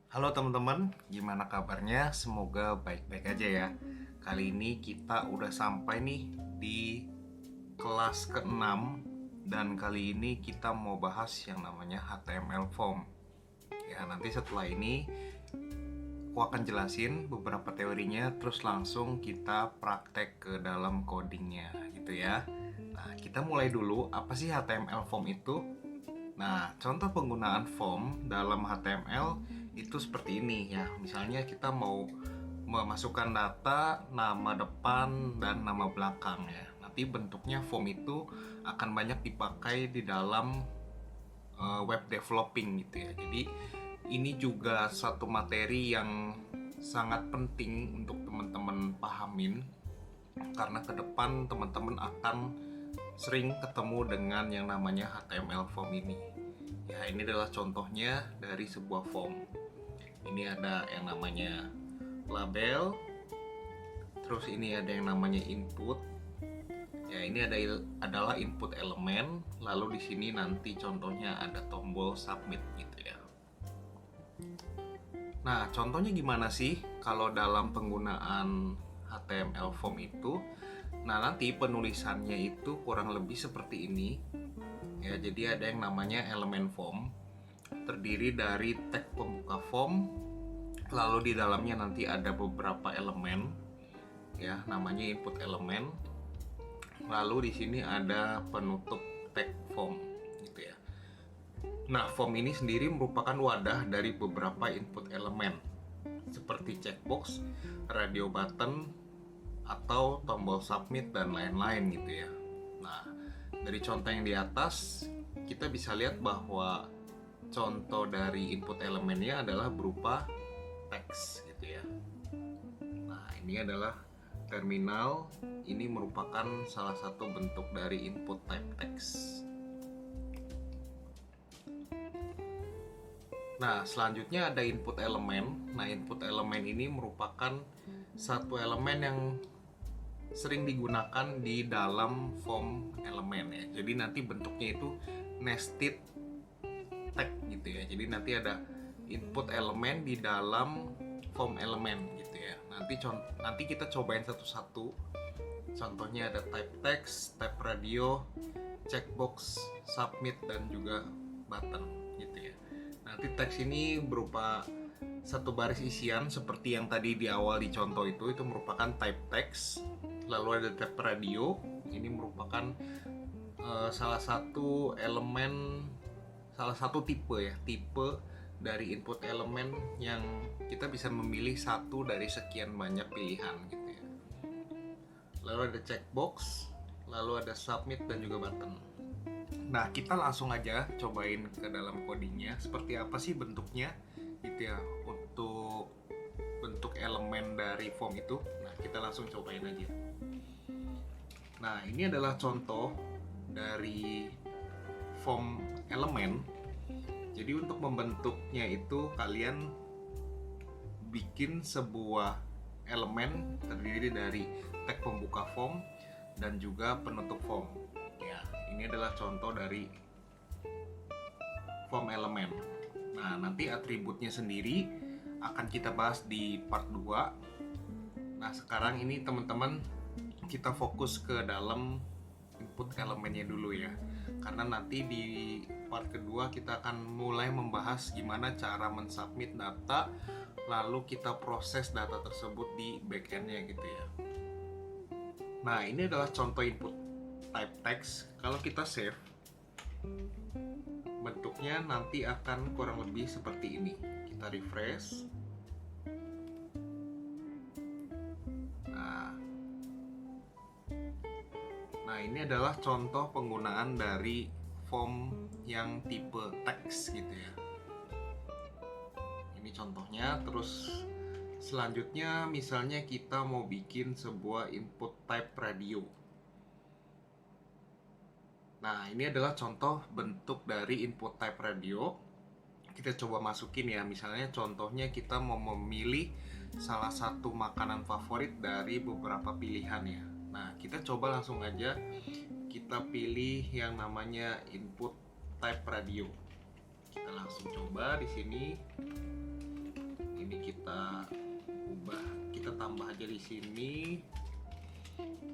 Halo teman-teman, gimana kabarnya? Semoga baik-baik aja ya. Kali ini kita udah sampai nih di kelas ke-6 dan kali ini kita mau bahas yang namanya HTML form. Ya, nanti setelah ini aku akan jelasin beberapa teorinya terus langsung kita praktek ke dalam codingnya gitu ya. Nah, kita mulai dulu, apa sih HTML form itu? Nah, contoh penggunaan form dalam HTML itu seperti ini ya. Misalnya kita mau memasukkan data, nama depan, dan nama belakang ya. Nanti bentuknya form itu akan banyak dipakai di dalam web developing gitu ya. Jadi ini juga satu materi yang sangat penting untuk teman-teman pahamin karena ke depan teman-teman akan sering ketemu dengan yang namanya HTML form ini. Ya, ini adalah contohnya dari sebuah form. Ini ada yang namanya label, terus ini ada yang namanya input. Ya, ini adalah input elemen, lalu di sini nanti contohnya ada tombol submit gitu ya. Nah, contohnya gimana sih kalau dalam penggunaan HTML form itu? Nah, nanti penulisannya itu kurang lebih seperti ini. Ya, jadi ada yang namanya elemen form, terdiri dari tag pembuka form, lalu di dalamnya nanti ada beberapa elemen, ya, namanya input elemen. Lalu di sini ada penutup tag form, gitu ya. Nah, form ini sendiri merupakan wadah dari beberapa input elemen, seperti checkbox, radio button, atau tombol submit dan lain-lain gitu ya. Nah, dari contoh yang di atas kita bisa lihat bahwa contoh dari input elemennya adalah berupa teks gitu ya. Nah, ini adalah terminal. Ini merupakan salah satu bentuk dari input type text. Nah, selanjutnya ada input elemen. Nah, input elemen ini merupakan satu elemen yang sering digunakan di dalam form elemen ya. Jadi nanti bentuknya itu nested tag gitu ya. Jadi nanti ada input elemen di dalam form elemen gitu ya. Nanti kita cobain satu-satu. Contohnya ada type text, type radio, checkbox, submit dan juga button gitu ya. Nanti teks ini berupa satu baris isian seperti yang tadi di awal dicontoh itu merupakan type text. Lalu ada type radio, ini merupakan salah satu elemen, salah satu tipe ya, tipe dari input elemen yang kita bisa memilih satu dari sekian banyak pilihan gitu ya. Lalu ada checkbox, lalu ada submit dan juga button. Nah, kita langsung aja cobain ke dalam codingnya seperti apa sih bentuknya gitu ya untuk bentuk elemen dari form itu. Nah, kita langsung cobain aja. Nah, ini adalah contoh dari form elemen. Jadi untuk membentuknya itu kalian bikin sebuah elemen terdiri dari tag pembuka form dan juga penutup form. Ya, ini adalah contoh dari form elemen. Nah, nanti atributnya sendiri akan kita bahas di part 2. Nah, sekarang ini teman-teman kita fokus ke dalam input elemennya dulu ya. Karena nanti di part kedua kita akan mulai membahas gimana cara mensubmit data, lalu kita proses data tersebut di backendnya gitu ya. Nah, ini adalah contoh input type text. Kalau kita save, bentuknya nanti akan kurang lebih seperti ini. Kita refresh. Nah, ini adalah contoh penggunaan dari form yang tipe text gitu ya. Ini contohnya. Terus selanjutnya misalnya kita mau bikin sebuah input type radio. Nah, ini adalah contoh bentuk dari input type radio. Kita coba masukin ya. Misalnya contohnya kita mau memilih salah satu makanan favorit dari beberapa pilihan ya. Nah, kita coba langsung aja kita pilih yang namanya input type radio. Kita langsung coba di sini. kita ubah, kita tambah aja di sini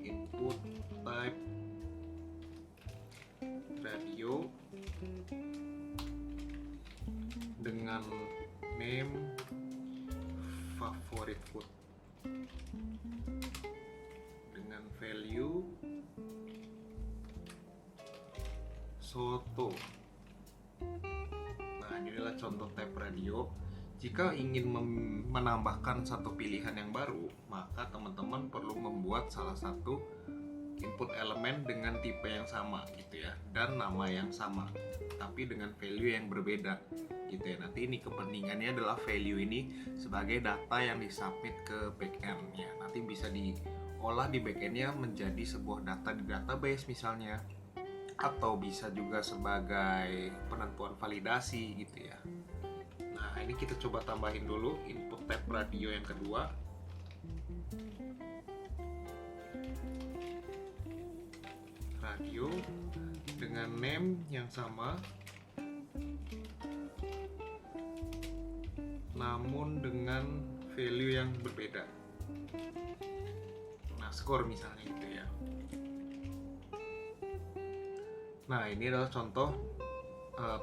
input type radio dengan name favorite food dengan value soto. Nah, ini adalah contoh type radio. Jika ingin menambahkan satu pilihan yang baru, maka teman-teman perlu membuat salah satu input elemen dengan tipe yang sama gitu ya, dan nama yang sama, tapi dengan value yang berbeda gitu ya. Nanti ini kepentingannya adalah value ini sebagai data yang disubmit ke backend ya. Nanti bisa diolah di backendnya menjadi sebuah data di database misalnya, atau bisa juga sebagai penentuan validasi gitu ya. Nah, ini kita coba tambahin dulu input type radio yang kedua. Radio dengan name yang sama, namun dengan value yang berbeda. Nah, skor misalnya gitu ya. Nah, ini adalah contoh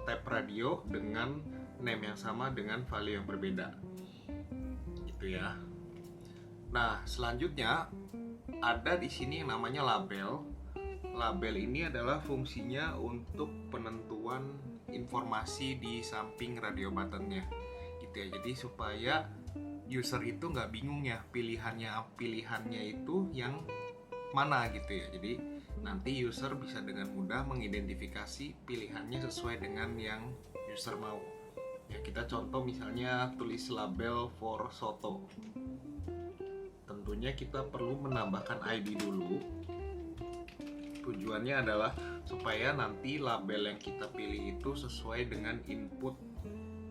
type radio dengan name yang sama dengan value yang berbeda gitu ya. Nah, selanjutnya ada di sini yang namanya label. Label ini adalah fungsinya untuk penentuan informasi di samping radio buttonnya gitu ya. Jadi supaya user itu nggak bingung ya pilihannya itu yang mana gitu ya. Jadi nanti user bisa dengan mudah mengidentifikasi pilihannya sesuai dengan yang user mau. Ya, kita contoh misalnya tulis label for soto. Tentunya kita perlu menambahkan ID dulu. Tujuannya adalah supaya nanti label yang kita pilih itu sesuai dengan input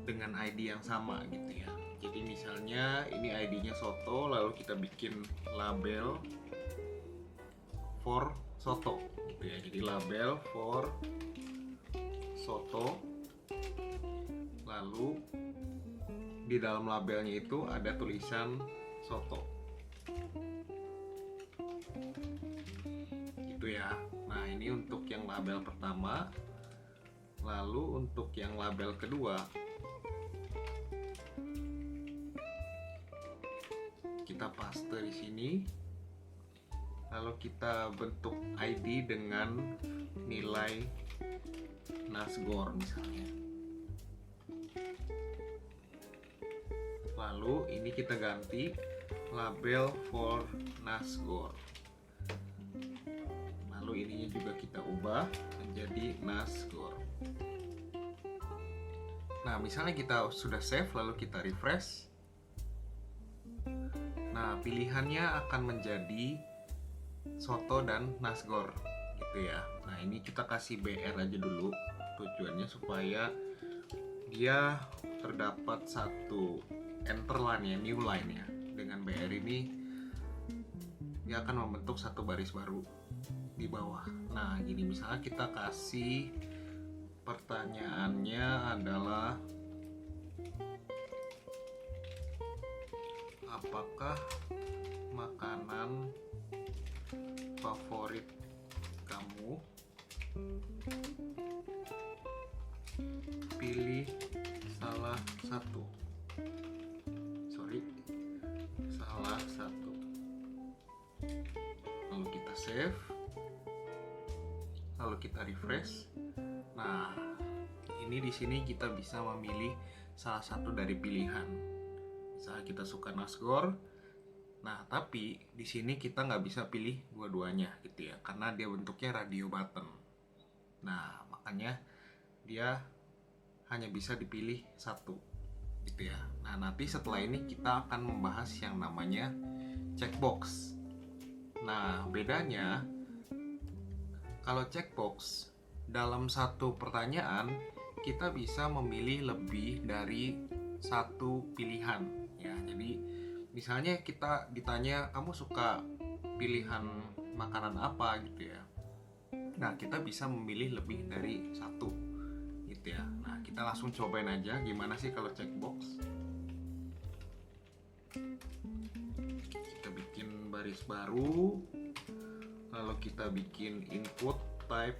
dengan ID yang sama gitu ya. Jadi misalnya ini ID-nya soto, lalu kita bikin label for soto gitu ya. Jadi label for soto, lalu di dalam labelnya itu ada tulisan soto gitu ya. Nah, ini untuk yang label pertama. Lalu untuk yang label kedua, kita paste di sini. Lalu kita bentuk ID dengan nilai Nasgor misalnya. Lalu ini kita ganti label for Nasgor. Lalu ininya juga kita ubah menjadi Nasgor. Nah, misalnya kita sudah save lalu kita refresh. Nah, pilihannya akan menjadi soto dan Nasgor gitu ya. Nah, ini kita kasih BR aja dulu. Tujuannya supaya dia terdapat satu enter line ya, new line ya. Dengan BR ini dia akan membentuk satu baris baru di bawah. Nah, gini misalnya kita kasih pertanyaannya adalah apakah makanan favorit kamu? Pilih salah satu. Salah satu. Lalu kita save. Lalu kita refresh. Nah, ini di sini kita bisa memilih salah satu dari pilihan. Misalnya kita suka Nasgor. Nah, tapi di sini kita nggak bisa pilih dua-duanya gitu ya, karena dia bentuknya radio button. Nah, makanya dia hanya bisa dipilih satu gitu ya. Nah, nanti setelah ini kita akan membahas yang namanya checkbox. Nah, bedanya kalau checkbox dalam satu pertanyaan kita bisa memilih lebih dari satu pilihan ya. Jadi misalnya kita ditanya kamu suka pilihan makanan apa gitu ya. Nah, kita bisa memilih lebih dari satu gitu ya. Nah, kita langsung cobain aja gimana sih kalau checkbox. baris baru, lalu kita bikin input type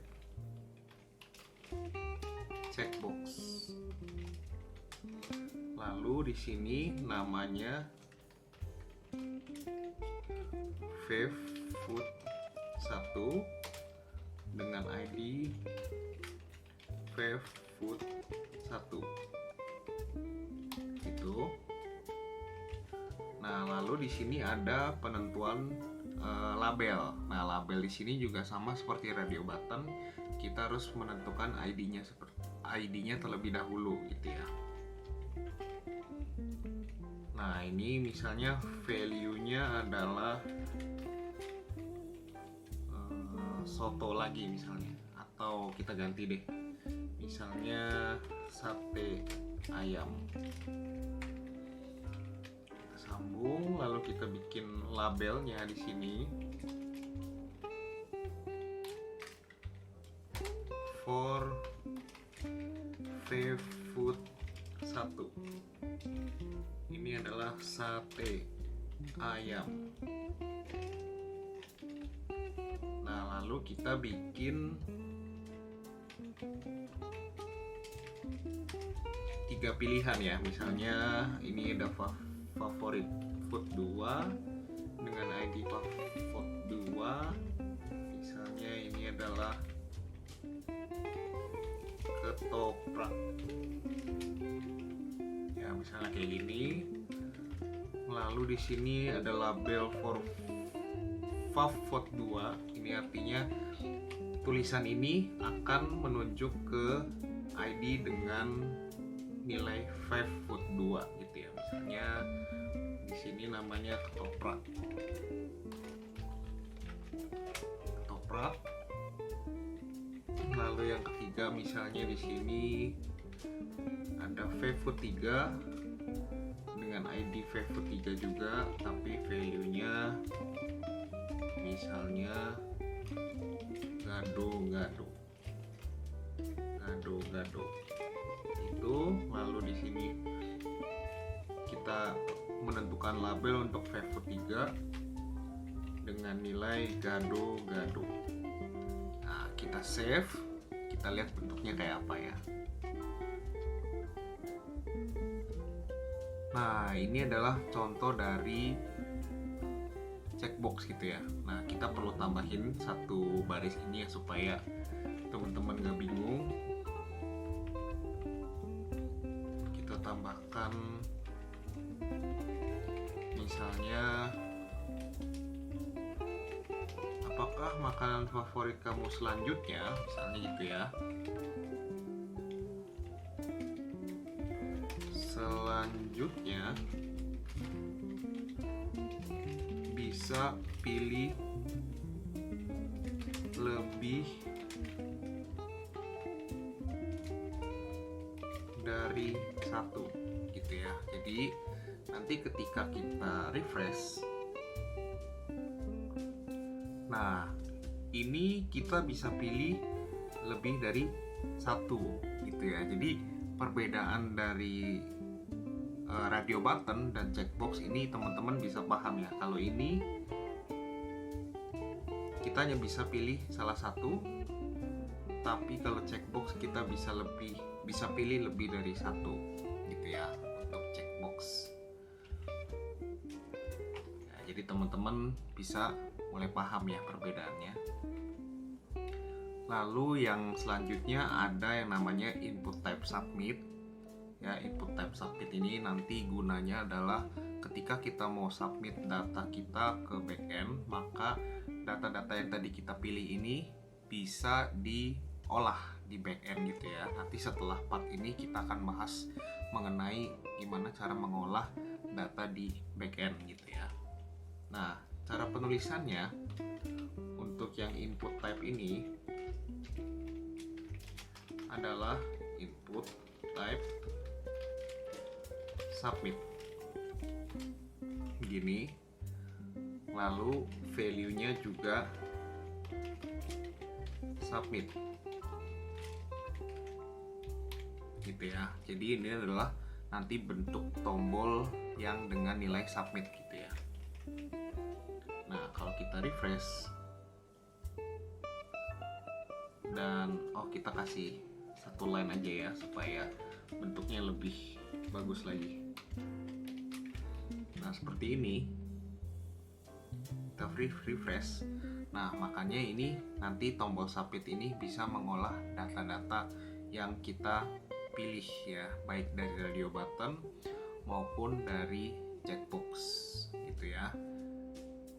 checkbox. Lalu di sini namanya favfood 1 dengan ID favfood 1 itu. Nah, lalu di sini ada penentuan label. Nah, label di sini juga sama seperti radio button, kita harus menentukan ID-nya terlebih dahulu gitu ya. Nah, ini misalnya value-nya adalah soto lagi misalnya, atau kita ganti deh, misalnya sate ayam. Kita sambung, lalu kita bikin labelnya di sini for favfood 1. Ini adalah sate ayam. Nah, lalu kita bikin 3 pilihan ya. Misalnya ini ada favorit food 2 dengan ID food 2. Misalnya ini adalah ketoprak. Ya, misalnya kayak gini. Lalu di sini ada label for favfood 2. Ini artinya tulisan ini akan menunjuk ke ID dengan nilai favfood 2 gitu ya. Misalnya di sini namanya ketoprak. Lalu yang ketiga misalnya di sini ada favfood 3 dengan ID favfood 3 juga, tapi value-nya misalnya gado-gado itu. Lalu di sini kita menentukan label untuk favfood 3 dengan nilai gado-gado. Nah, kita save, kita lihat bentuknya kayak apa ya. Nah, ini adalah contoh dari checkbox gitu ya. Nah, kita perlu tambahin satu baris ini ya supaya teman-teman gak bingung. Kita tambahkan misalnya, apakah makanan favorit kamu selanjutnya, misalnya gitu ya. Selanjutnya bisa pilih lebih dari 1 gitu ya. Jadi nanti ketika kita refresh, nah ini kita bisa pilih lebih dari 1 gitu ya. Jadi perbedaan dari radio button dan checkbox ini teman-teman bisa paham ya. Kalau ini kita hanya bisa pilih salah satu, tapi kalau checkbox kita bisa pilih lebih dari 1 gitu ya untuk checkbox. Nah, jadi teman-teman bisa mulai paham ya perbedaannya. Lalu yang selanjutnya ada yang namanya input type submit. Ya, input type submit ini nanti gunanya adalah ketika kita mau submit data kita ke backend, maka data-data yang tadi kita pilih ini bisa diolah di backend gitu ya. Nanti setelah part ini kita akan bahas mengenai gimana cara mengolah data di backend gitu ya. Nah, cara penulisannya untuk yang input type ini adalah input type submit gini, lalu value-nya juga submit gitu ya. Jadi ini adalah nanti bentuk tombol yang dengan nilai submit gitu ya. Nah, kalau kita refresh dan kita kasih satu line aja ya supaya bentuknya lebih bagus lagi. Nah, seperti ini. Kita refresh. Nah, makanya ini nanti tombol submit ini bisa mengolah data-data yang kita pilih ya, baik dari radio button maupun dari checkbox gitu ya.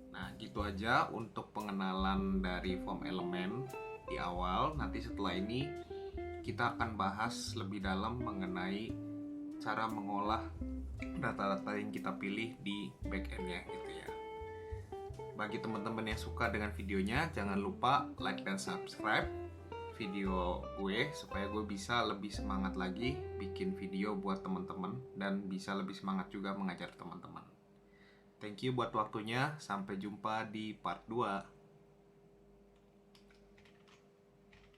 Nah, gitu aja untuk pengenalan dari form elemen di awal. Nanti setelah ini kita akan bahas lebih dalam mengenai cara mengolah data-data yang kita pilih di backend-nya gitu ya. Bagi teman-teman yang suka dengan videonya, jangan lupa like dan subscribe video gue supaya gue bisa lebih semangat lagi bikin video buat teman-teman dan bisa lebih semangat juga mengajar teman-teman. Thank you buat waktunya, sampai jumpa di part 2.